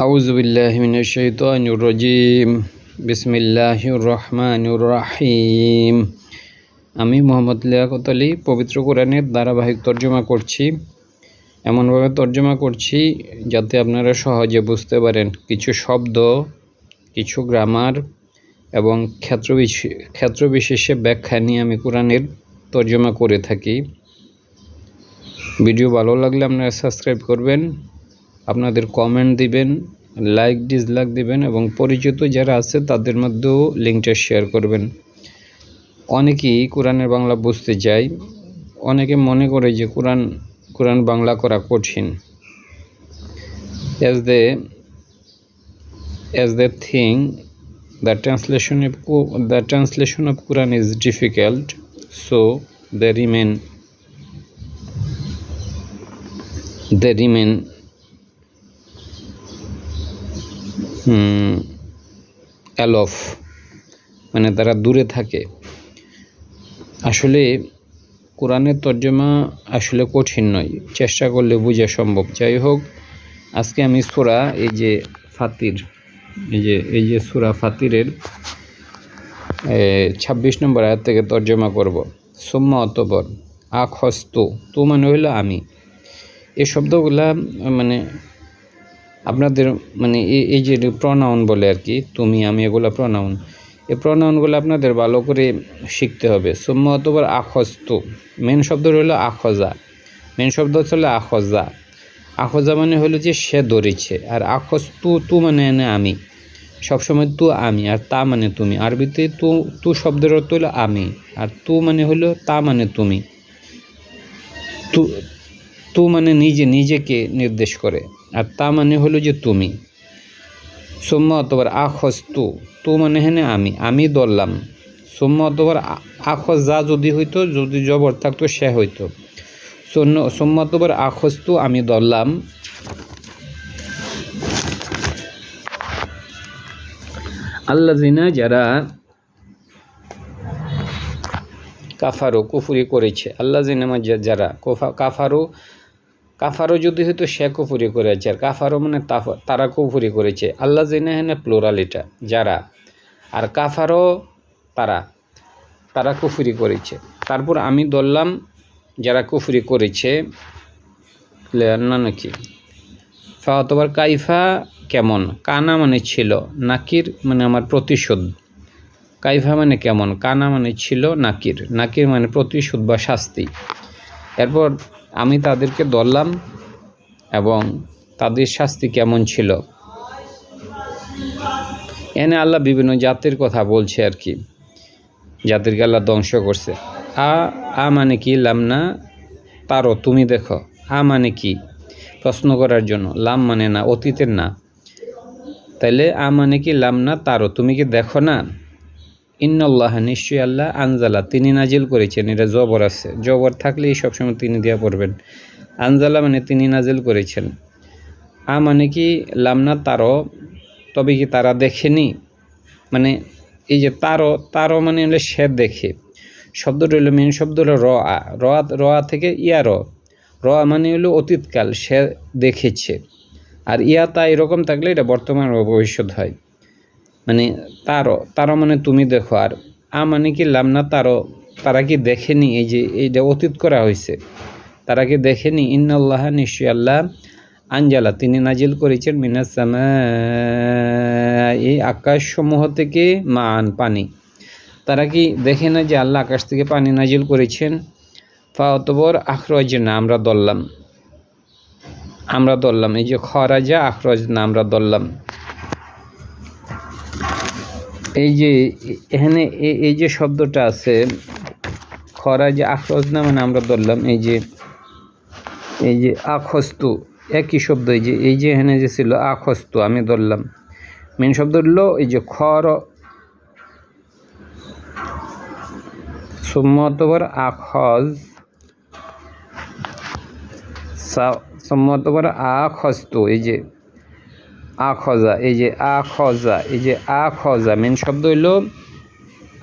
আউযু বিল্লাহি মিনাশ শাইতানির রাজিম। বিসমিল্লাহির রহমানির রহিম। আমি মোহাম্মদ লিয়াকত আলী পবিত্র কোরআনের ধারাবাহিক তর্জমা করছি। এমনভাবে তর্জমা করছি যাতে আপনারা সহজে বুঝতে পারেন। কিছু শব্দ, কিছু গ্রামার এবং ক্ষেত্রবিশেষে ব্যাখ্যা নিয়ে আমি কোরআনের তর্জমা করে থাকি। ভিডিও ভালো লাগলে আপনারা সাবস্ক্রাইব করবেন, আপনাদের কমেন্ট দিবেন, লাইক ডিসলাইক দিবেন এবং পরিচিত যারা আছে তাদের মধ্যেও লিঙ্কটা শেয়ার করবেন। অনেকেই কোরআনের বাংলা বুঝতে চায়, অনেকে মনে করে যে কোরআন বাংলা করা কঠিন। as they think the translation of Quran is difficult, so they remain aloof, মানে তারা দূরে থাকে। আসলে কোরআনের তর্জমা আসলে কঠিন নয়, চেষ্টা করলে বোঝা সম্ভব। যাই হোক, আজকে আমি সূরা সূরা ফাতিরের 26 নম্বর আয়াত থেকে তর্জমা করব। সুম্মা অতঃপর আখস্তু, তু মানে হলো আমি। এই শব্দগুলা মানে আপনাদের মানে এই যে প্রনাউন বলে আর কি, তুমি আমি, এগুলা প্রনাউন। এই প্রনাউনগুলো আপনাদের ভালো করে শিখতে হবে। সুম্মা অতঃপর আখস্তু, মেন শব্দ হলো আখজা। মেন শব্দ হলো আখজা। আখজা মানে হলো যে সে ধরেছে, আর আখস্তু তু মানে আমি। সবসময় তু আমি, আর তা মানে তুমি। আরবিতে তু শব্দের অর্থ হলো আমি, আর তু মানে হলো তা মানে তুমি। তু মানে নিজেকে নির্দেশ করে, আর তা মানে হলো যে তুমি। সুম্মা অতঃপর আখস্তু, তু মানে হেনে আমি ধরলাম। সুম্মা অতঃপর আখজা যদি হইতো, যদি জবর থাকতো সে হইতো। সুম্মা অতঃপর আখস্তু, আমি ধরলাম। আল্লাযিনা, যারা কাফারো কুফরি করেছে। আল্লাযিনা যারা কাফারো যদি হয়তো সে কুফরি করেছে, আর কাফারো মানে তারা কুফরি করেছে। আল্লাযিনা হেনে প্লুরাল, এটা যারা, আর কাফারো তারা কুফরি করেছে। তারপর আমি ধরলাম যারা কুফরি করেছে, ক্লিয়ার না নাকি? ফাতবার কাইফা কেমন, কানা মানে ছিল, নাকির মানে আমার প্রতিশোধ। কাইফা মানে কেমন, কানা মানে ছিল, নাকির মানে প্রতিশোধ বা শাস্তি। এরপর আমি তাদেরকে ধরলাম এবং তাদের শাস্তি কেমন ছিল। এনে আল্লাহ বিভিন্ন জাতির কথা বলছে আর কি, যাদেরকে আল্লাহ ধ্বংস করছে। আ মানে কি, লাম না তারও, তুমি দেখো। আ মানে কি, প্রশ্ন করার জন্য। লাম মানে না, অতীতের না। তাইলে আ মানে কি, লাম না তারও, তুমি কি দেখো না। ইন্নাল্লাহ, নিশ্চয়ই আল্লাহ, আনজালা তিনি নাজিল করেছেন। এটা জবর আছে, জবর থাকলেই সবসময় তিনি দিয়া পড়বেন। আনজালা মানে তিনি নাজিল করেছেন। আ মানে কি, লাম না তারও, তবে কি তারা দেখেনি। মানে এই যে তারও মানে হলে সে দেখে। শব্দটা হলো, মেন শব্দ হলো র থেকে র মানে হলো অতীতকাল, সে দেখেছে। আর তা এরকম থাকলে এটা বর্তমান ও ভবিষ্যৎ হয়। মানে তারও মানে তুমি দেখো, আর আ মানে কি, লাম না তারা কি দেখেনি। এই যে এইটা অতীত করা হয়েছে, তারা কি দেখেনি। ইন্নাল্লাহ, নিশ্চয়ই আল্লাহ, আনজালা তিনি নাজিল করেছেন, মিনাস সামা, এই আকাশসমূহ থেকে, মান পানি। তারা কি দেখে না যে আল্লাহ আকাশ থেকে পানি নাজিল করেছেন। ফাতবর আখরাজনা, আমরা ধরলাম। এই যে খরাজা, আখরাজনা, আমরা ধরলাম। এই যে এখানে এই যে শব্দটা আছে খরাজা আখরাজনা, মানে আমরা ধরলাম। এই যে আখস্তু, একই শব্দ। এই যে এখানে যে ছিল আখস্তু, আমি ধরলাম। মেন শব্দ হলো এই যে সুম্মতবর আখজ, সুম্মতবর আখস্তু, এই যে আখজা, মেন শব্দ হইলো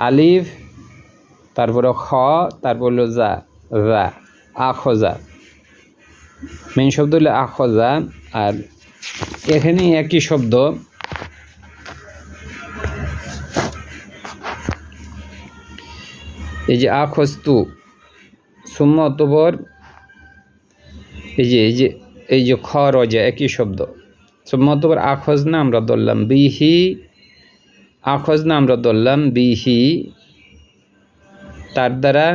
আলিফ, তারপরে খ, তারপর হলো যা, আখজা। মেন শব্দ হলো আখজা, আর এখানে একই শব্দ, এই যে আখস্তু সুম্মা অতঃপর এই যে খ রজা একই শব্দ। সুম্মা অতঃপর আখজ না আমরা ধরলাম বিহি, আখজ না আমরা ধরলাম বিহি তার দ্বারা,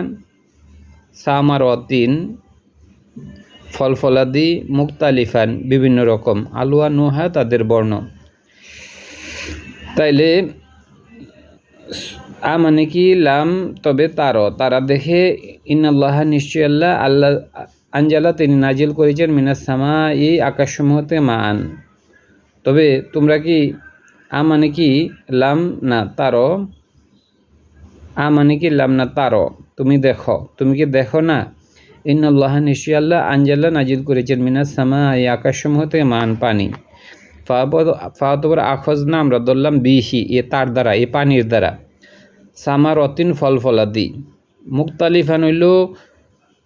সামারতিন ফলফলাদি, মুক্তালিফান বিভিন্ন রকম, আলুয়া নুহা তাদের বর্ণ। তাইলে মানে কি লাম তবে তারা দেখে, ইন্নাল্লাহ নিশ্চয় আল্লাহ, আল্লাহ আনজালা তিনি নাজিল করেছেন, মিনাস সামা এই আকাশসমূহতে মান। তবে তোমরা কি মানে কি লাম না তারো, মানে কি লাম না তারো, তুমি দেখো, তুমি কি দেখো না, ইন্নাল্লাহ নিশ্চয় আল্লাহ আনজালা নাজিল করেছেন, মিনাস সামা এই আকাশসমূহতে মান পানি। ফাতবর আখজ না আমরা ধরলাম বিহি এ তার দ্বারা, এ পানির দ্বারা, সামারতিন ফলফলাদি, মুক্তালিফান হইল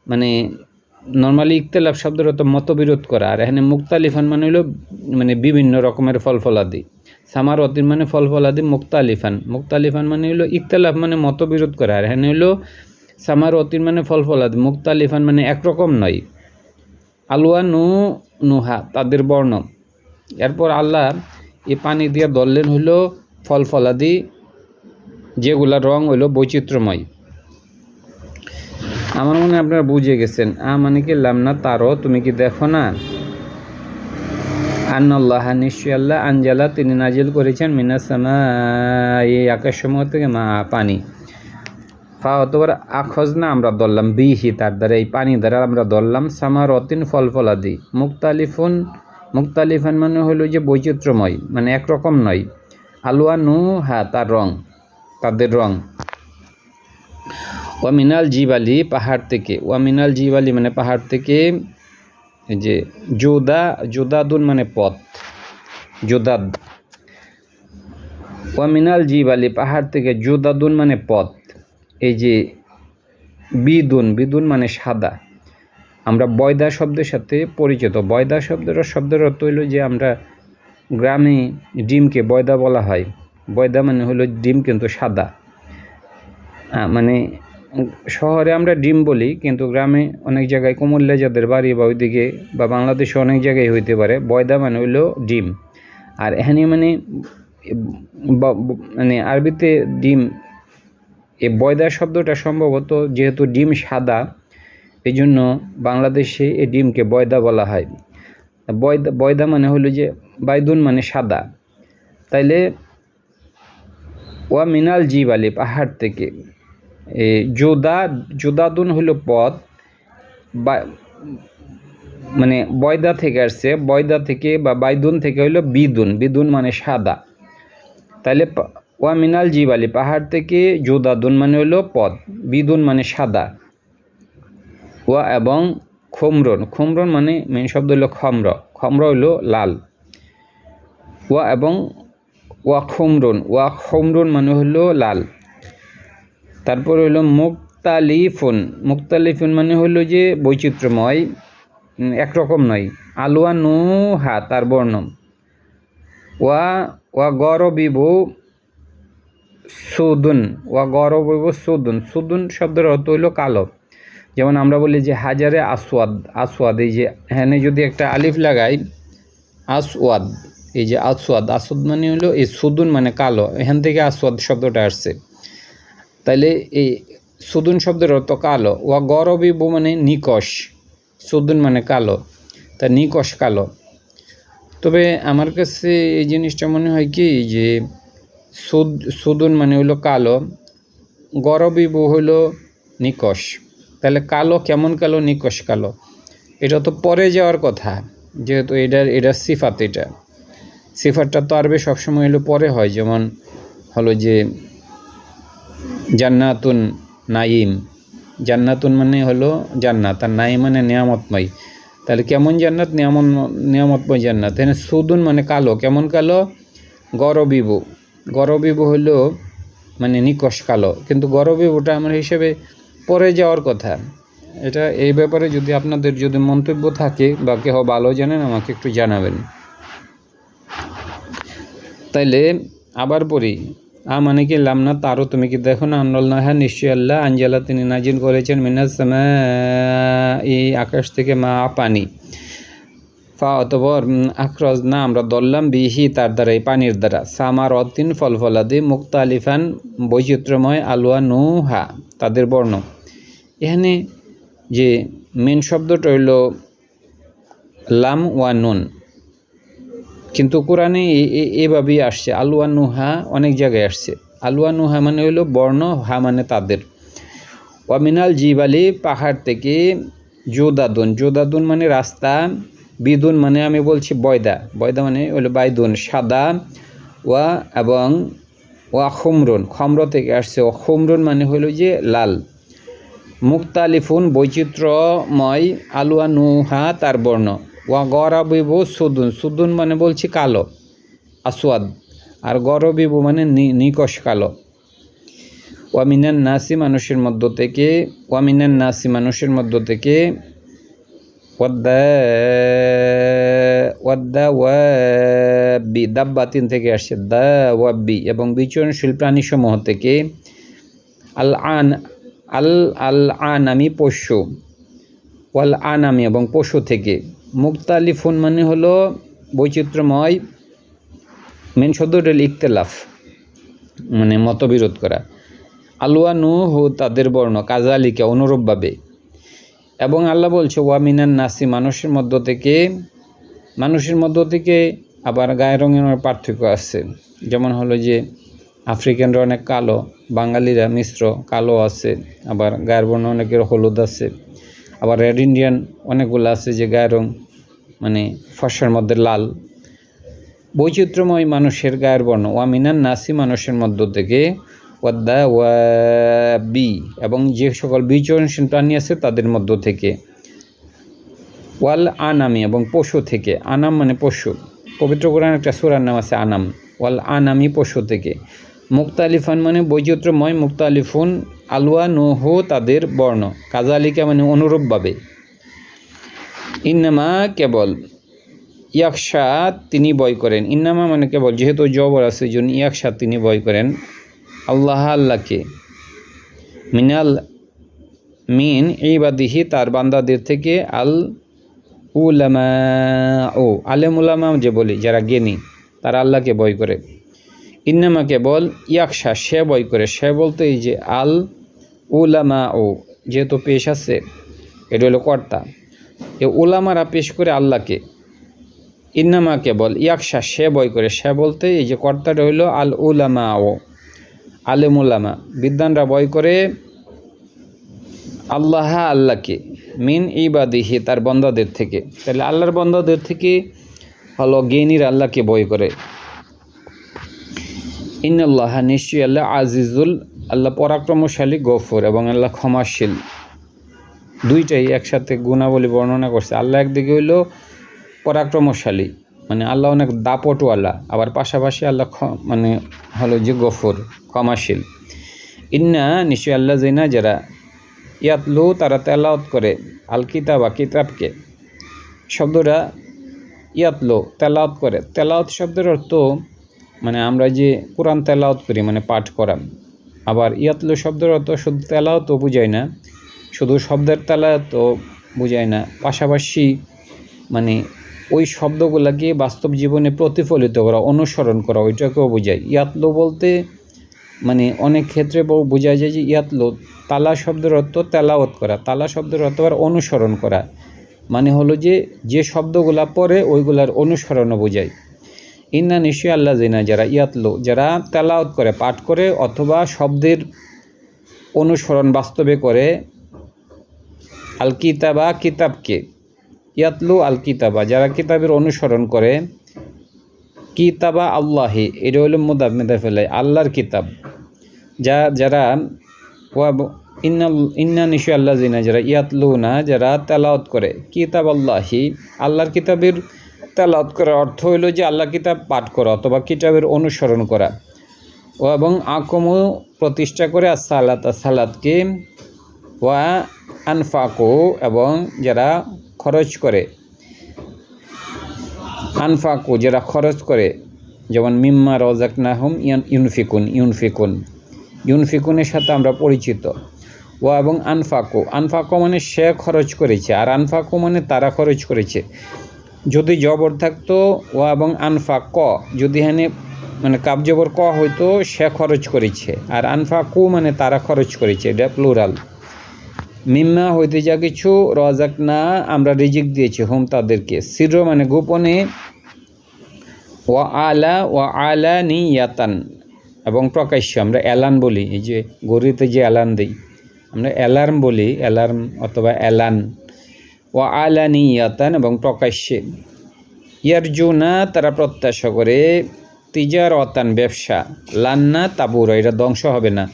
মানে নর্মালি ইখতিলাফ শব্দের অর্থ মতবিরোধ করা, আর এখানে মুক্তালিফান মানে হইল মানে বিভিন্ন রকমের ফলফলাদি। সামারতিন মানে ফলফলাদি, মুক্তালিফান মানে হইল ইখতিলাফ মানে মতবিরোধ করা, আর এখানে হইল সামারতিন মানে ফলফলাদি, মুক্তালিফান মানে একরকম নয়, আলুয়া নুহা তাদের বর্ণ। এরপর আল্লাহ এই পানি দিয়ে ধরলেন হইল ফলফলাদি, যেগুলার রং হইল বৈচিত্র্যময়। আমার মনে হয় আপনারা বুঝে গেছেন। মানে কি লাম না তারও, তুমি কি দেখো না, আন্নাল্লাহ নিশ্চয় আল্লাহ, আনজালা তিনি নাজিল করেছেন, মিনাস সামা এই আকাশসমূহ থেকে মা পানি। অতবার আখজ না আমরা ধরলাম বিহি তার দ্বারা, এই পানি দ্বারা আমরা ধরলাম, সামারতিন ফলফলাদি, মুক্তালিফান মানে হইল যে বৈচিত্র্যময় মানে একরকম নয়, আলুয়া নুহা তার রং, তাদের রং। ওয়ামিনাল জিবালি পাহাড় থেকে, ওয়ামিনাল জিবালি মানে পাহাড় থেকে, এই যে জুদাদুন মানে পথ, জুদাদ। ওয়ামিনাল জিবালি পাহাড় থেকে, জুদাদুন মানে পথ, এই যে বিদুন মানে সাদা। আমরা বয়দা শব্দের সাথে পরিচিত। বয়দা শব্দের অর্থ হইল যে আমরা গ্রামে ডিমকে বয়দা বলা হয়। বয়দা মানে হলো ডিম কিন্তু সাদা। মানে শহরে আমরা ডিম বলি, কিন্তু গ্রামে অনেক জায়গায় কুমিল্লা যাদের বাড়ি বা ওইদিকে বা বাংলাদেশে অনেক জায়গায় হইতে পারে, বয়দা মানে হইলো ডিম। আর এখানে মানে আরবিতে ডিম, এই বয়দা শব্দটা সম্ভবত যেহেতু ডিম সাদা, এই জন্য বাংলাদেশে এই ডিমকে বয়দা বলা হয়। বয়দা মানে হলো যে বাইদুন মানে সাদা। তাইলে ওয়া মিনাল জিবালি পাহাড় থেকে, জুদাদুন হলো পথ, মানে বয়দা থেকে আসছে, বয়দা থেকে বা বাইদুন থেকে হইলো বিদুন মানে সাদা। তাইলে ওয়া মিনাল জিবালি পাহাড় থেকে, জুদাদুন মানে হইলো পথ, বিদুন মানে সাদা, ওয়া এবং খুমরন মানে মেন শব্দ হইলো খমর হইলো লাল, ওয়া এবং ওয়া খুমরুন মানে হইলো লাল। তারপর হইলো মুক্তালিফুন মানে হইলো যে বৈচিত্র্যময়, একরকম নয়, আলুয়া নুহা তার বর্ণ। ওয়া গরবিবু সুদুন শব্দের অর্থ হইলো কালো। যেমন আমরা বলি যে হাজারে আসওয়াদ, এই যে এখানে যদি একটা আলিফ লাগাই আসওয়াদ, এই যে আসওয়াদ মানে হলো এই সুদুন মানে কালো, এখান থেকে আসওয়াদ শব্দটা আসছে। তাইলে এই সুদুন শব্দের অর্থ কালো। ওয়া গরবিবু মানে নিকশ, সুদুন মানে কালো, তা নিকশ কালো। তবে আমার কাছে এই জিনিসটা মনে হয় কি যে সুদুন মানে হইলো কালো, গরবিবু হইলো নিকশ। তাহলে কালো কেমন কালো, নিকশ কালো, এটা তো পরে যাওয়ার কথা, যেহেতু এটা সিফাত, এটা সিফাতটা তো আরবে সবসময় হলো পরে হয়। যেমন হলো যে জান্নাতুন নাইম, জান্নাতুন মানে হলো জান্নাত, আর নাইম মানে নিয়ামতময়। তাহলে কেমন জান্নাত, নিয়ামতময় জান্নাত। এখানে সুদুন মানে কালো, কেমন কালো, গরবিবু হলো মানে নিকশ কালো, কিন্তু গরবিবুটা আমার হিসেবে পরে যাওয়ার কথা। এটা এই ব্যাপারে যদি আপনাদের যদি মন্তব্য থাকে বা কেউ ভালো জানেন আমাকে একটু জানাবেন। তাইলে আবার পড়ি, মানে কি লাম না তারও তুমি কি দেখো না, আনল্লাহ নিশ্চয়ই আল্লাহ আঞ্জালা তিনি নাজিল করেছেন মিনাস সামা এই আকাশ থেকে মা পানি, ফা অতপর আখরজ না আমরা দল্লাম বিহি তার দ্বারা এই পানির দ্বারা সামার অতিন ফল ফলাদি মুক্তালিফান বৈচিত্র্যময় আলুয়া নু হা তাদের বর্ণ। এখানে যে মেন শব্দটা হইল লাম ওয়া নুন, কিন্তু কোরআনে এভাবেই আসছে আলুয়া নুহা, অনেক জায়গায় আসছে আলুয়া নুহা মানে হইল বর্ণ, হা মানে তাদের। ওয়ামিনাল জিবালি পাহাড় থেকে জোদাদুন, জোদাদুন মানে রাস্তা, বিদুন মানে আমি বলছি বয়দা, বয়দা মানে হলো বাইদুন সাদা, ওয়া এবং ওয়া খুমরুন, খমর থেকে আসছে, ও খুমরুন মানে হলো যে লাল, মুক্তালিফুন বৈচিত্র্যময়, আলুয়া নুহা তার বর্ণ, ওয়া গরাবিবু সুদুন, সুদুন মানে বলছি কালো আসওয়াদ, আর গরবিবু মানে নিকশ কালো। ওয়ামিনান নাসি মানুষের মধ্য থেকে, ওয়ামিনান নাসি মানুষের মধ্য থেকে, ওয়াদ্দা ওয়াবি দাব্বাতিন থেকে আসছে দা ওয়াব্বি, এবং বিচরণশীল প্রাণীসমূহ থেকে, আল আনামি পশু, ওয়াল আনামি এবং পশু থেকে, মুক্তালিফুন মানে হলো বৈচিত্র্যময়, মেন শব্দটা ইখতিলাফ মানে মতবিরোধ করা, আলুয়া নু হু তাদের বর্ণ, কাজালিকা অনুরূপভাবে। এবং আল্লাহ বলছে ওয়ামিনান নাসি মানুষের মধ্য থেকে, মানুষের মধ্য থেকে আবার গায়ের রঙের পার্থক্য আছে, যেমন হলো যে আফ্রিকানরা অনেক কালো, বাঙালিরা মিশ্র কালো আছে, আবার গায়ের বর্ণ অনেকের হলুদ আছে, আবার রেড ইন্ডিয়ান অনেকগুলো আছে যে গায়ের রং মানে ফর্সার মধ্যে লাল, বৈচিত্র্যময় মানুষের গায়ের বর্ণ। ওয়ামিনান নাসি মানুষের মধ্য থেকে, ওয়াদ্দা ওয়াবি এবং যে সকল বিচরণশীল প্রাণী আছে তাদের মধ্য থেকে, ওয়াল আনামি এবং পশু থেকে, আনাম মানে পশু, পবিত্র কোরআন একটা সূরার নাম আছে আনাম, ওয়াল আনামি পশু থেকে, মুক্তালিফান মানে বৈচিত্র্যময়, মুক্তালিফুন আলুয়া নুহু তাদের বর্ণ, কাজালিকা মানে অনুরূপভাবে। ইন্নামা কেবল, ইয়াকশা তিনি ভয় করেন, ইন্নামা মানে কেবল, যেহেতু জবর আছে এই জন্য ইয়াকশা তিনি ভয় করেন, আল্লাহ আল্লাহকে, মিনাল মিন ইবাদিহি তার বান্দাদের থেকে, আল উলামা ও আলেম উলামা যে বলি যারা জ্ঞানী তারা আল্লাহকে ভয় করে। ইন্নামা কেবল, ইয়াকশা সে ভয় করে, সে বলতে এই যে আল উলামা ও যেহেতু পেশ আছে এটা হলো কর্তা, এ উলামারা পেশ করে আল্লাহকে, ইন্নামা কেবল ইয়াকশা সে ভয় করে, সে বলতে এই যে কর্তাটা হইল আল উলামা ও আলেম উলামা, বিদ্বানরা ভয় করে আল্লাহ আল্লাহকে, মিন ইবাদিহি তার বন্দাদের থেকে, তাহলে আল্লাহর বন্দাদের থেকে হলো জ্ঞানীর আল্লাহকে ভয় করে। ইন্নাল্লাহ নিশ্চয়ই আল্লাহ আজিজুল, আল্লাহ পরাক্রমশালী, গফুর এবং আল্লাহ ক্ষমাশীল, দুইটাই একসাথে গুণাবলী বর্ণনা করছে। আল্লাহ একদিকে হইল পরাক্রমশালী মানে আল্লাহ অনেক দাপটওয়ালা, আবার পাশাপাশি আল্লাহ মানে হলো যে গফুর ক্ষমাশীল। ইন্না নিশ্চয়ই আল্লাহ জিনা যারা, ইয়াতলু তারা তেলাওয়াত করে, আল কিতাবা কিতাবকে, শব্দটা ইয়াতলু তেলাওয়াত করে, তেলাওয়াত শব্দের অর্থ মানে আমরা যে কোরআন তেলাওয়াত করি মানে পাঠ করা, আবার ইয়াতলু শব্দের অর্থ শুধু তেলাওয়াতও বুঝায় না, শুধু শব্দের তেলাওয়াতও বুঝায় না, পাশাপাশি মানে ওই শব্দগুলোকে বাস্তব জীবনে প্রতিফলিত করা, অনুসরণ করা, ওইটাকেও বোঝায়। ইয়াতলু বলতে মানে অনেক ক্ষেত্রে বোঝা যায় যে ইয়াতলু, তালা শব্দের অর্থ তেলাওয়াত করা, তালা শব্দের অর্থ আর অনুসরণ করা, মানে হলো যে শব্দগুলা পড়ে ওইগুলার অনুসরণও বোঝায়। ইন্না নিশ্চয়ই আল্লাহ জিনা যারা, ইয়াতলু যারা তেলাওয়াত করে পাঠ করে অথবা শব্দের অনুসরণ বাস্তবে করে, আল কিতাবা কিতাবকে, ইয়াতলু আল কিতাবা যারা কিতাবের অনুসরণ করে, কিতাবা আল্লাহি এটা হলো মুদাফ ফেলে আল্লাহর কিতাব, যারা ইন্না নিশ্চয় আল্লাহ জিনা যারা, ইয়াতলু না যারা তেলাওয়াত করে, কিতাব আল্লাহি আল্লাহর কিতাবের তেলাওয়াত করার অর্থ হইল যে আল্লাহ কিতাব পাঠ করা অথবা কিতাবের অনুসরণ করা, ও এবং আকমু প্রতিষ্ঠা করে আর সালাতকে, ওয়া আনফাকু এবং যারা খরচ করে, আনফাকু যারা খরচ করে, যেমন মিম্মা রাযাকনাহুম ইউনফিকুনের সাথে আমরা পরিচিত। ও এবং আনফাকো মানে সে খরচ করেছে, আর আনফাকো মানে তারা খরচ করেছে। যদি জবর থাকতো ও এবং আনফাক, যদি এখানে মানে কাব জবর ক হইতো সে খরচ করেছে, আর আনফাকু মানে তারা খরচ করেছে, এটা প্লুরাল। মিম্মা হইতে যা কিছু রাযাকনা আমরা রিজিক দিয়েছি হুম তাদেরকে, সির মানে গোপনে, ওয়া আলানিয়াতান এবং প্রকাশ্য, আমরা অ্যালান বলি, এই যে গড়িতে যে অ্যালান দিই আমরা অ্যালার্ম বলি, অ্যালার্ম অথবা অ্যালান। ওয়া আলানিয়াতান এবং প্রকাশ্যে। ইয়ারজুনা তারা প্রত্যাশা করে, তিজারতান ব্যবসা, লান্না তাবুর এটা ধ্বংস হবে না,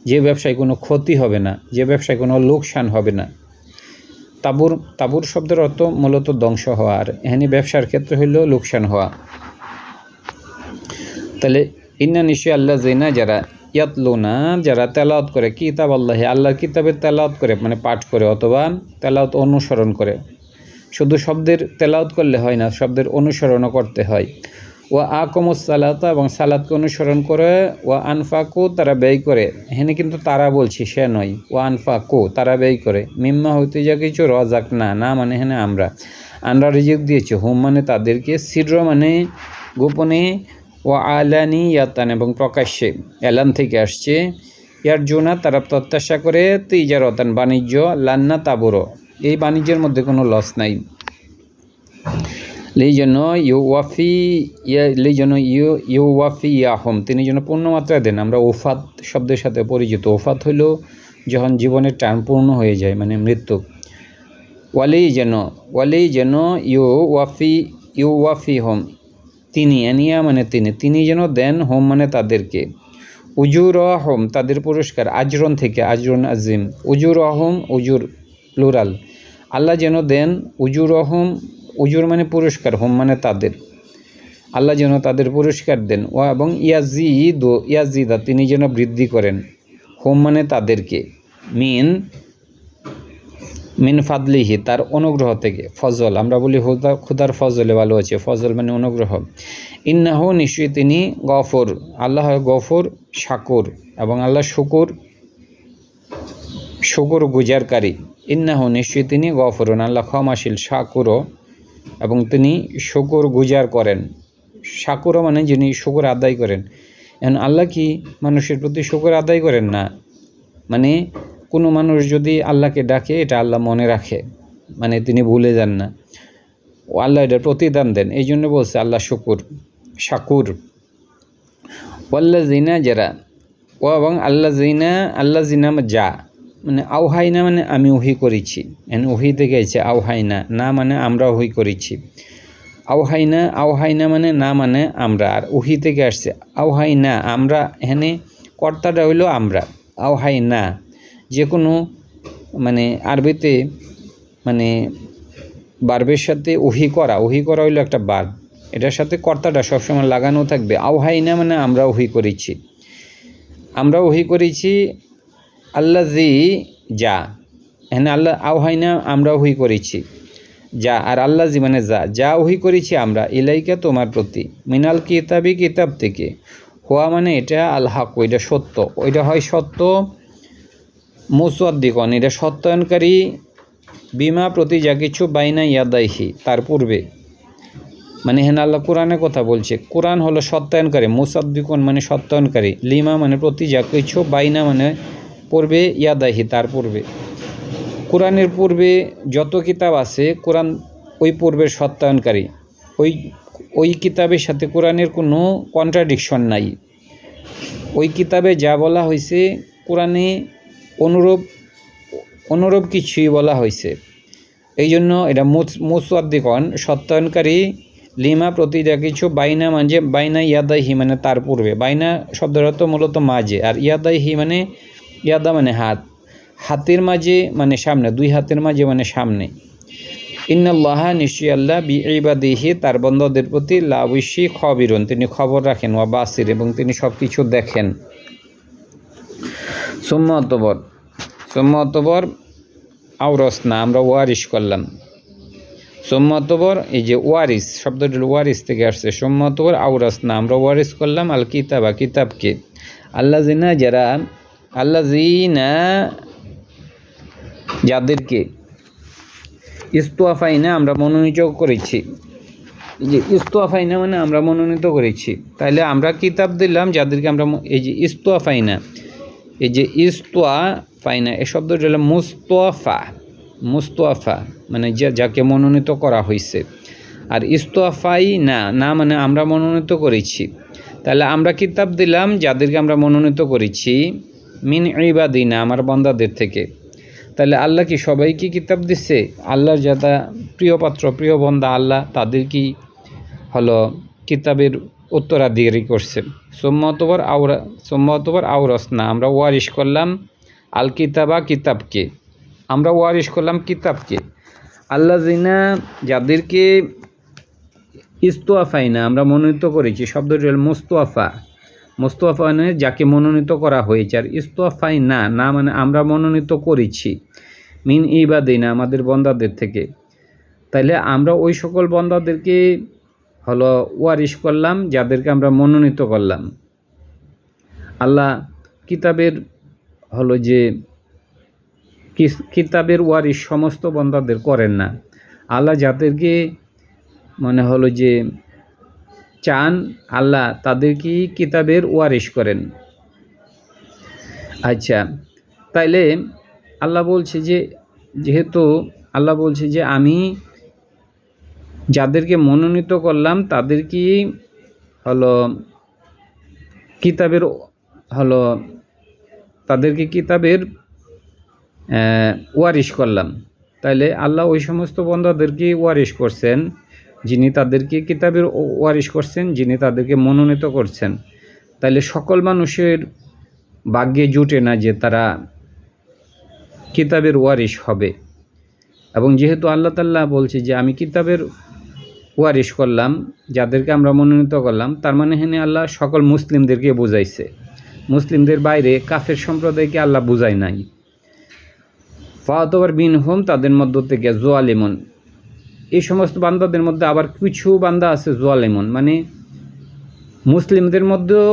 যে ব্যবসায় কোনো ক্ষতি হবে না, যে ব্যবসায় কোনো লোকসান হবে না। তাবুর শব্দের অর্থ মূলত ধ্বংস হওয়া, আর এখানে ব্যবসার ক্ষেত্রে হইল লোকসান হওয়া। তাহলে ইন্না নিশ্চয় আল্লাহ জিনা যারা ইয়াতলুনা যারা তেলাওয়াত করে, কিতাব আল্লাহ আল্লাহর কিতাবের তেলাওয়াত করে মানে পাঠ করে অথবা তেলাওয়াত অনুসরণ করে। শুধু শব্দের তেলাওয়াত করলে হয় না, শব্দের অনুসরণও করতে হয়। ওয়া আকামুস সালাতা এবং সালাতকে অনুসরণ করে। ওয়া আনফাকু তারা ব্যয় করে, এখানে কিন্তু তারা বলছি সে নয়, ওয়া আনফাকু তারা ব্যয় করে, মিম্মা হইতে যা কিছু রাযাকনা না মানে এখানে আমরা রিজিক দিয়েছি হুম মানে তাদেরকে, সির মানে গোপনে, ও আলানিয়াতান এবং প্রকাশ্যে, এলান থেকে আসছে। ইয়ারজুনা তারা প্রত্যাশা করে, তিজারতান বাণিজ্য, লান্না তাবুরো এই বাণিজ্যের মধ্যে কোনো লস নাই। এই জন্য ইয়াহম তিনি যেন পূর্ণমাত্রায় দেন। আমরা ওফাত শব্দের সাথে পরিচিত। ওফাত হইল যখন জীবনের টার্ম পূর্ণ হয়ে যায় মানে মৃত্যু। ওয়ালি যেন ইউওয়াফি হোম তিনি, এনিয়া মানে তিনি যেন দেন, হোম মানে তাদেরকে, উজুর হোম তাদের পুরস্কার, আজরন থেকে আজরন আজিম, উজুর হোম উজুর প্লুরাল, আল্লাহ যেন দেন উজুর হোম, উজুর মানে পুরস্কার, হোম মানে তাদের, আল্লাহ যেন তাদের পুরস্কার দেন। ও এবং ইয়াজিদা তিনি যেন বৃদ্ধি করেন, হোম মানে তাদেরকে, মিন ফাদলিহি তার অনুগ্রহ থেকে, ফজল আমরা বলি খুদার ফজলে ভালো আছে, ফজল মানে অনুগ্রহ। ইন্নাহু নিশ্চয়ই তিনি গফুর, আল্লাহ গফুর শাকুর, এবং আল্লাহ শুকুর গুজারকারী। ইন্নাহু নিশ্চয়ই তিনি গফুরun আল্লাহ ক্ষমাশীল, শাকুরও এবং তিনি শুকুর গুজার করেন। শাকুরও মানে যিনি শুকুর আদায় করেন। এখন আল্লাহ কি মানুষের প্রতি শুকুর আদায় করেন না? মানে কোনো মানুষ যদি আল্লাহকে ডাকে এটা আল্লাহ মনে রাখে, মানে তিনি ভুলে যান না, ও আল্লাহ এটা প্রতিদান দেন, এই জন্য বলছে আল্লাহ শাকুর। ওয়াল্লাযিনা যারা, ও এবং আল্লাহ জিনা যা মানে আওহাইনা মানে আমি ওহি করেছি, ওহি থেকে আছে আওহাইনা না মানে আমরা ওহি করেছি। আওহাইনা মানে না মানে আমরা, আর ওহি থেকে আসছে আওহাইনা আমরা, এখানে কর্তাটা হইল আমরা। আওহাইনা যে কোনো মানে আরবিতে মানে বার্বের সাথে ওহি করা হইল একটা বার্ব, এটার সাথে কর্তাটা সবসময় লাগানো থাকবে। আওহাইনা মানে আমরা ওহি করেছি, আল্লাযী যা, এখানে আল্লাহ আওহাইনা আমরা ওহি করেছি যা, আর আল্লাযী মানে যা ওহি করেছি আমরা, ইলাইকা তোমার প্রতি, মিনাল কিতাব থেকে, হুয়া মানে এটা, আল হক ওইটা সত্য, ওইটা হয় সত্য, মুসাদ্দিকন এটা সত্যায়নকারী, বিমা প্রতি যা কিছু, বাইনা ইয়াদাইহি তার পূর্বে, মানে এখানে আল্লাহ কোরআনের কথা বলছে, কোরআন হলো সত্যায়নকারী, মুসাদ্দিকন মানে সত্যায়নকারী, লিমা মানে প্রতি যা কিছু, বাইনা মানে পূর্বে, ইয়াদাইহি তার পূর্বে। কোরআনের পূর্বে যত কিতাব আছে কোরআন ওই পূর্বের সত্যায়নকারী, ওই কিতাবের সাথে কোরআনের কোনো কন্ট্রাডিকশন নাই। ওই কিতাবে যা বলা হয়েছে কোরআনে অনুরূপ কিছুই বলা হয়েছে, এই জন্য এটা মুসাদ্দিকন সত্যায়নকারী, লিমা প্রতি যা কিছু, বাইনা মানে বাইনা ইয়াদাইহি মানে তার পূর্বে, বাইনা শব্দের অর্থ মূলত মাঝে, আর ইয়াদাইহি মানে ইয়াদা মানে হাতের মাঝে মানে সামনে, দুই হাতের মাঝে মানে সামনে। ইন্নাল্লাহা নিশ্চয়ই আল্লাহ বিইবাদিহি তার বান্দাদের প্রতি লাবিশি খবিরুন তিনি খবর রাখেন, ওয়া বাসির এবং তিনি সব কিছু দেখেন। সুম্মা অতঃপর আওরাসনা আমরা ওয়ারিশ করলাম, সোম্মাতবর এই যে ওয়ারিস শব্দটি ওয়ারিস থেকে আসছে, সোম্মাতবর আউরাস না আমরা ওয়ারিস করলাম আল কিতাবা কিতাবকে, আল্লাযিনা যারা, আল্লাযিনা যাদেরকে, ইস্তোয়াফাইনা আমরা মনোনীত করেছি। এই যে ইস্তোয়াফাইনা মানে আমরা মনোনীত করেছি, তাইলে আমরা কিতাব দিলাম যাদেরকে আমরা, এই যে ইস্তোয়াফাইনা, এই যে ইস্তোয়াফাইনা এই শব্দটি হলো মুস্তফা, মুস্তফা মানে যাকে মনোনীত করা হয়েছে। আর ইস্তফাই না, না মানে আমরা মনোনীত করেছি। তাহলে আমরা কিতাব দিলাম যাদেরকে আমরা মনোনীত করেছি, মিন ইবাদিনা আমার বান্দাদের থেকে। তাহলে আল্লাহ কি সবাইকে কিতাব দিচ্ছে? আল্লাহর যারা প্রিয় পাত্র প্রিয় বান্দা আল্লাহ তাদের কি হলো কিতাবের উত্তরাধিকারী করছে। সোম্মতবার আওরাস না আমরা ওয়ারিশ করলাম আল কিতাবা কিতাবকে, আমরা ওয়ারিশ করলাম কিতাবকে। আল্লাযিনা যাদেরকে, ইস্তোয়াফাইনা আমরা মনোনীত করেছি, শব্দটি হল মুস্তফা, মুস্তফা মানে যাকে মনোনীত করা হয়েছে। আর ইস্তোয়াফাইনা না মানে আমরা মনোনীত করেছি, মিন ইবাদিনা আমাদের বন্দাদের থেকে। তাইলে আমরা ওই সকল বন্দাদেরকে হলো ওয়ারিশ করলাম যাদেরকে আমরা মনোনীত করলাম। আল্লাহ কিতাবের হলো যে কিতাবের ওয়ারিশ সমস্ত বন্দাদের করেন না, আল্লাহ যাদেরকে মানে হলো যে চান আল্লাহ তাদেরকে কিতাবের ওয়ারিশ করেন। আচ্ছা, তাইলে আল্লাহ বলছে যে, যেহেতু আল্লাহ বলছে যে আমি যাদেরকে মনোনীত করলাম তাদেরকে হলো কিতাবের হলো তাদেরকে কিতাবের ওয়ারিশ করলাম। তাইলে আল্লাহ ওই সমস্ত বন্দাদেরকে ওয়ারিশ করছেন যিনি তাদেরকে কিতাবের ওয়ারিশ করছেন, যিনি তাদেরকে মনোনীত করছেন। তাইলে সকল মানুষের ভাগ্যে জুটে না যে তারা কিতাবের ওয়ারিশ হবে। এবং যেহেতু আল্লাহ তাআলা বলছে যে আমি কিতাবের ওয়ারিশ করলাম যাদেরকে আমরা মনোনীত করলাম, তার মানে এখানে আল্লাহ সকল মুসলিমদেরকে বুঝাইছে, মুসলিমদের বাইরে কাফের সম্প্রদায়কে আল্লাহ বুঝায় নাই। ফাতোয়ার বিন হোম তাদের মধ্য থেকে জোয়ালিমন, এই সমস্ত বান্দাদের মধ্যে আবার কিছু বান্দা আছে জোয়ালিমন, মানে মুসলিমদের মধ্যেও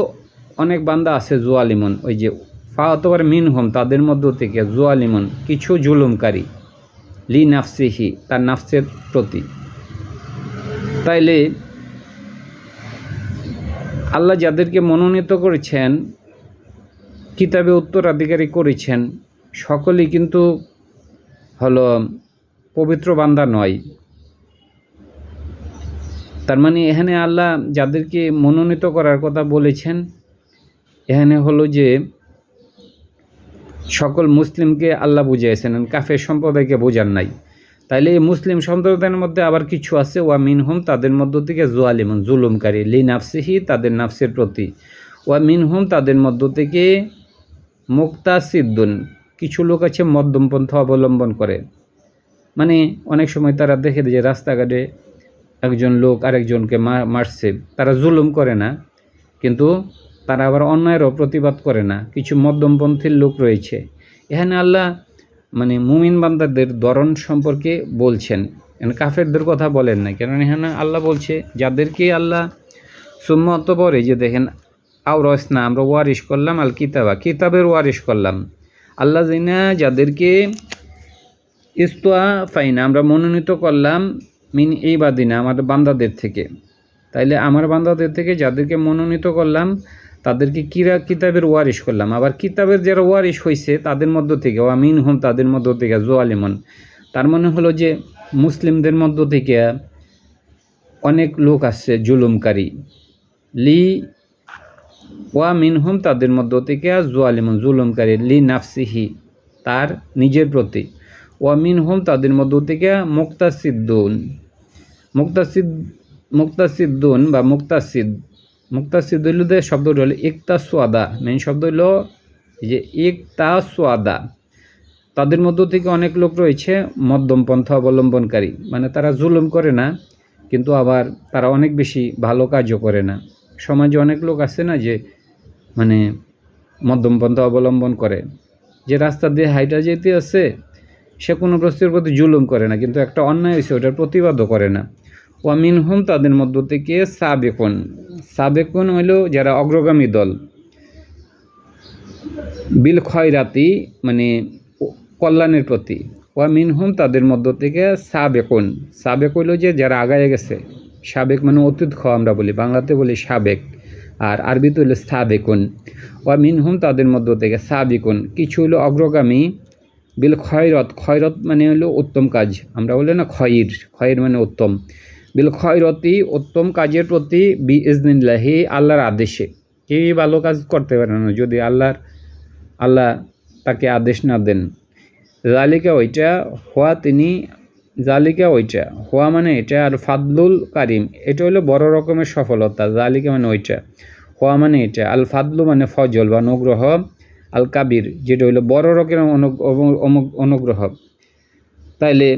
অনেক বান্দা আছে জোয়ালিমন। ওই যে ফাতোয়ার মিন হোম তাদের মধ্য থেকে জোয়ালিমন কিছু জুলুমকারী, লি নাফসিহি তার নাফসের প্রতি। তাইলে আল্লাহ যাদেরকে মনোনীত করেছেন কিতাবে উত্তরাধিকারী করেছেন সকলেই কিন্তু হলো পবিত্র বান্দা নয়। তার মানে এখানে আল্লাহ যাদেরকে মনোনীত করার কথা বলেছেন এখানে হলো যে সকল মুসলিমকে আল্লাহ বুঝিয়েছেন, কাফের সম্প্রদায়কে বোঝান নাই। তাইলে এই মুসলিম সম্প্রদায়ের মধ্যে আবার কিছু আছে ওয়া মিনহুম তাদের মধ্য থেকে জোয়ালিমন জুলুমকারী, লি নাফসিহি তাদের নাফসের প্রতি, ওয়া মিনহুম তাদের মধ্য থেকে মুক্তাসিদ্দুন কিছু লোক আছে মধ্যমপন্থা অবলম্বন করে। মানে অনেক সময় তারা দেখে যে রাস্তাঘাটে একজন লোক আরেকজনকে মারছে, তারা জুলুম করে না, কিন্তু তারা আবার অন্যায়েরও প্রতিবাদ করে না। কিছু মধ্যমপন্থীর লোক রয়েছে। এখানে আল্লাহ মানে মুমিন বান্দাদের ধরন সম্পর্কে বলছেন, কাফেরদের কথা বলেন না। কেন এখানে আল্লাহ বলছে যাদেরকে আল্লাহ সুম্মত পরে যে দেখেন আওরাস না আমরা ওয়ারিশ করলাম আল কিতাবা কিতাবের ওয়ারিশ করলাম, আল্লাহ জিনা যাদেরকে ইস্তোয়াফাইনা আমরা মনোনীত করলাম মিন ইবাদিনা আমাদের বান্দাদের থেকে। তাইলে আমার বান্দাদের থেকে যাদেরকে মনোনীত করলাম তাদেরকে কিতাবের ওয়ারিশ করলাম। আবার কিতাবের যারা ওয়ারিশ হয়েছে তাদের মধ্য থেকে ওয়া মিনহুম তাদের মধ্য থেকে জোয়ালিমন, তার মানে হলো যে মুসলিমদের মধ্য থেকে অনেক লোক আছে জুলুমকারী, লি ওয়া মিনহুম তাদের মধ্য থেকে জোয়ালিমন জুলুমকারী, লি নাফসিহি তার নিজের প্রতি, ওয়া মিনহুম তাদের মধ্য থেকে মুক্তাসিদ্দুন মুক্তাসিদ্দুন বা মুক্তাসিদ হইল শব্দটা হলো ইকতাসওয়াদা, মেন শব্দ হলো যে ইকতাসওয়াদা। তাদের মধ্য থেকে অনেক লোক রয়েছে মধ্যম পন্থা অবলম্বনকারী, মানে তারা জুলুম করে না কিন্তু আবার তারা অনেক বেশি ভালো কাজও করে না। সমাজে অনেক লোক আছে না যে মানে মধ্যম পন্থা অবলম্বন করে, যে রাস্তা দিয়ে হাইটা যেতে আছে সে কোনো বস্তুর প্রতি জুলুম করে না, কিন্তু একটা অন্যায় হয়েছে ওটার প্রতিবাদও করে না। ওয়া মিনহুম তাদের মধ্য থেকে সাবেকুন, সাবেকুন হইল যারা অগ্রগামী দল, বিল খয়রাতি মানে কল্যাণের প্রতি। ওয়া মিনহুম তাদের মধ্য থেকে সাবেকুন, সাবেক হইল যে যারা আগায় গেছে, সাবেক মানে অতীত খ আমরা বলি, বাংলাতে বলি সাবেক, আর আরবিতে হইল সাবেকুন। ওয়া মিনহুম তাদের মধ্য থেকে সাবিকুন, কিছু হলো অগ্রগামী, বিল খয়রত, খয়রত মানে হলো উত্তম কাজ, আমরা বলি না খয়র, খয়র মানে উত্তম, বিল খয়রতি উত্তম কাজের প্রতি, বি ইজনিল্লাহি আল্লাহর আদেশে। কেউই ভালো কাজ করতে পারে না যদি আল্লাহ তাকে আদেশ না দেন। জালিকা ওইটা, হওয়া তিনি, জালিকা ওইটা, হওয়া মানে এটা, আর ফাদলুল কারিম এটা হলো বড় রকমের সফলতা, জালিকা মানে ওইটা, হওয়া মানে এটা, আল ফাদলু মানে ফজল বা অনুগ্রহ, আল কাবির যেটা হইলো বড় রকমের অনুগ্রহ। তাইলে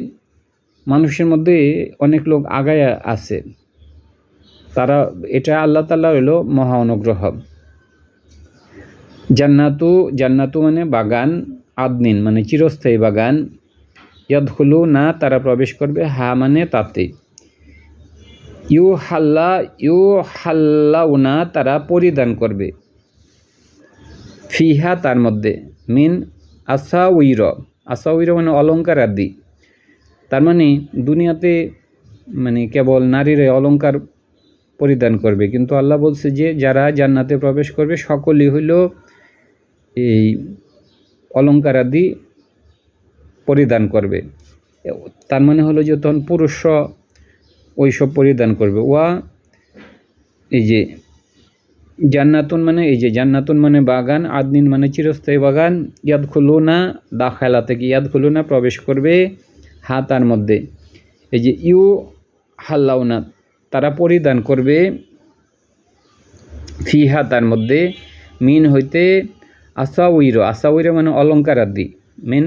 মানুষের মধ্যে অনেক লোক আগায় আছে, তারা এটা আল্লাহ তাআলা হইলো মহা অনুগ্রহ। জান্নাতু, জান্নাতু মানে বাগান, আদনিন মানে চিরস্থায়ী বাগান, ইয়াদখুলু না তারা প্রবেশ করবে, হা মানে তাতে, ইউ হাল্লাউনা তারা পরিধান করবে, ফিহা তার মধ্যে, মিন আসাউইর, আসাউইর মানে অলঙ্কার আদি। তার মানে দুনিয়াতে মানে কেবল নারীরা অলঙ্কার পরিধান করবে, কিন্তু আল্লাহ বলছে যে যারা জান্নাতে প্রবেশ করবে সকলেই হইল এই অলঙ্কার আদি পরিধান করবে। তার মানে হলো যে তখন পুরুষ ওইসব পরিধান করবে। ওয়া এই যে জান্নাতুন মানে এই যে জান্নাতুন মানে বাগান, আদনিন মানে চিরস্থায়ী বাগান, ইয়াদখুলুনা দাখালা থেকে ইয়াদখুলুনা প্রবেশ করবে, হা তার মধ্যে, এই যে ইউ হাল্লাউনা তারা পরিধান করবে, ফিহা তার মধ্যে, মিন হইতে আসাউইর, আসাউইর মানে অলঙ্কার আদি, মিন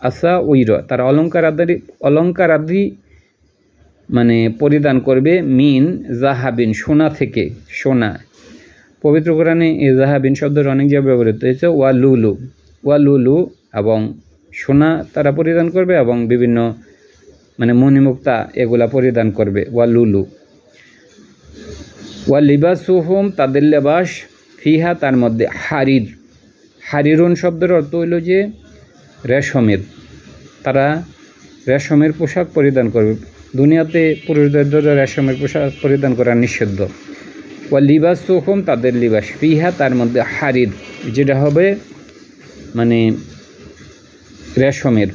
আসাউইর তারা অলঙ্কার আদি মানে পরিধান করবে, মিন জাহাবিন সোনা থেকে, সোনা। পবিত্র কোরআনে এই জাহাবিন শব্দের অনেক জায়গায় ব্যবহৃত হয়েছে, ওয়া লুলু এবং সোনা তারা পরিধান করবে, এবং বিভিন্ন মানে মণিমুক্তা এগুলা পরিধান করবে, ওয়া লুলু। ওয়া লিবাসুহুম তাদের লেবাস, ফিহা তার মধ্যে, হারির, হারিরুন শব্দের অর্থ হইল যে রেশমের, তারা রেশমের পোশাক পরিধান করবে। দুনিয়াতে পুরুষদের দ্বারা রেশমের পোশাক পরিধান করা নিষিদ্ধ। ওয়া লিবাসুহুম তাদের লিবাস, ফিহা তার মধ্যে, হারির যেটা হবে মানে রেশমের।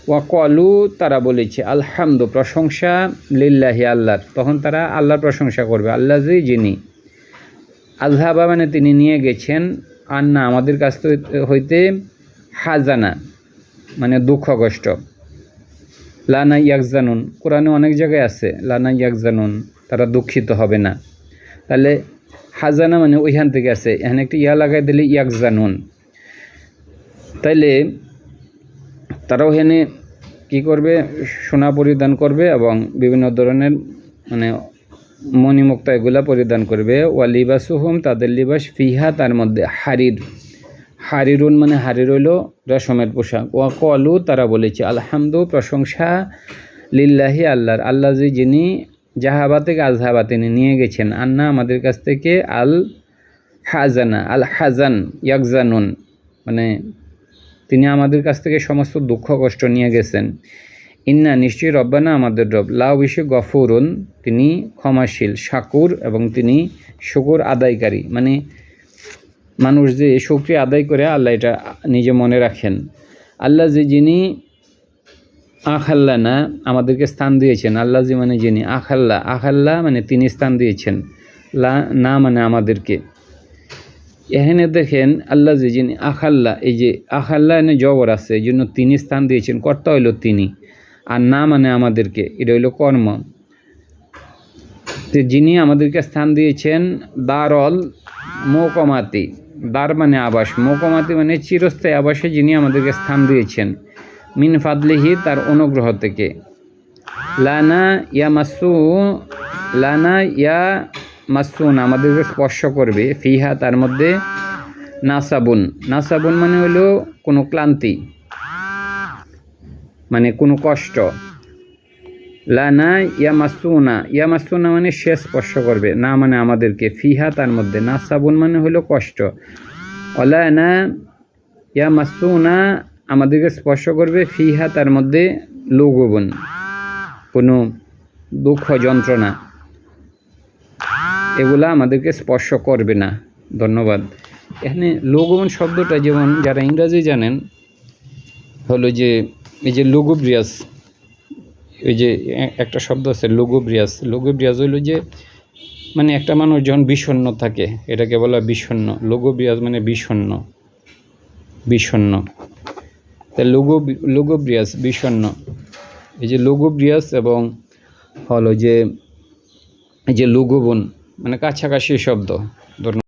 ওয়া কলু তারা বলেছে, আলহামদু প্রশংসা, লিল্লাহি আল্লাহর, তখন তারা আল্লাহর প্রশংসা করবে, আল্লাহ যিনি, আযহাবা মানে তিনি নিয়ে গেছেন, আন্না আমাদের কাছ হইতে, হাজানা মানে দুঃখ কষ্ট, লানা ইয়াকজানুন কোরআনে অনেক জায়গায় আছে লানা ইয়াকজানুন তারা দুঃখিত হবে না, তাহলে হাজানা মানে ওইখান থেকে আছে, এখানে একটি ইয়া লাগাই দিলে ইয়াকজানুন, তাইলে তারাও এখানে কী করবে, সোনা পরিধান করবে এবং বিভিন্ন ধরনের মানে মণিমুক্তা এগুলা পরিধান করবে। ওয়া লিবাসুহুম তাদের লিবাস, ফিহা তার মধ্যে, হারির, হারিরুন মানে হারির হইল রেশমের পোশাক। ওয়া কলু তারা বলেছে, আলহামদু প্রশংসা, লিল্লাহি আল্লাহর, আল্লাহ যিনি জাহাবা থেকে আযহাবা তিনি নিয়ে গেছেন, আন্না আমাদের কাছ থেকে, আল হাজানা, আল হাজান ইয়াকজানুন মানে তিনি আমাদের কাছ থেকে সমস্ত দুঃখ কষ্ট নিয়ে গেছেন। ইন্না নিশ্চয়ই রব্বানা আমাদের রব, লা বিশে গফুরুন তিনি ক্ষমাশীল, শাকুর এবং তিনি শুকর আদায়কারী, মানে মানুষ যে শুকরিয়া আদায় করে আল্লাহ এটা নিজে মনে রাখেন। আল্লাহ যিনি আখাল্লা আমাদেরকে স্থান দিয়েছেন, আল্লাহ মানে যিনি, আখাল্লা মানে তিনি স্থান দিয়েছেন, লা না মানে আমাদেরকে। এখানে দেখেন আল্লাহ যিনি আখাল্লা, এই যে আখাল্লা এনে জবর আছে, এই জন্য তিনি স্থান দিয়েছেন, কর্তা হইল তিনি, আর না মানে আমাদেরকে, এটা হইল কর্ম। যিনি আমাদেরকে স্থান দিয়েছেন, দারল মোকমাতি, দার মানে আবাস, মোকমাতি মানে চিরস্থায়ী আবাসে যিনি আমাদেরকে স্থান দিয়েছেন, মিন ফাদলিহি তার অনুগ্রহ থেকে, লানা ইয়া মাসুন আমাদেরকে স্পর্শ করবে, ফিহা তার মধ্যে, নাসাবুন মানে হলো কোনো ক্লান্তি, মানে কোনো কষ্ট। লানা ইয়ামাসুনা মানে সে স্পর্শ করবে, না মানে আমাদেরকে, ফিহা তার মধ্যে, নাসাবুন মানে হলো কষ্ট, অলানা ইয়ামাসুনা আমাদেরকে স্পর্শ করবে, ফিহা তার মধ্যে, লুগুবুন কোনো দুঃখ যন্ত্রণা, এগুলা আমাদেরকে স্পর্শ করবে না। ধন্যবাদ। এখানে লুগুবুন শব্দটা যেমন যারা ইংরাজি জানেন হলো যে এই যে লুগুব্রিয়াস, ওই যে একটা শব্দ আছে লুগুব্রিয়াস হলো যে মানে একটা মানুষ যখন বিষণ্ণ থাকে এটাকে বলা বিষণ্ণ। লুগুব্রিয়াস মানে বিষণ্ণ। তা লুগুব্রিয়াস বিষণ্ণ, এই যে লুগুব্রিয়াস এবং হলো যে এই যে লুগুবুন মানে কাছাকাছি শব্দ। ধন্যবাদ।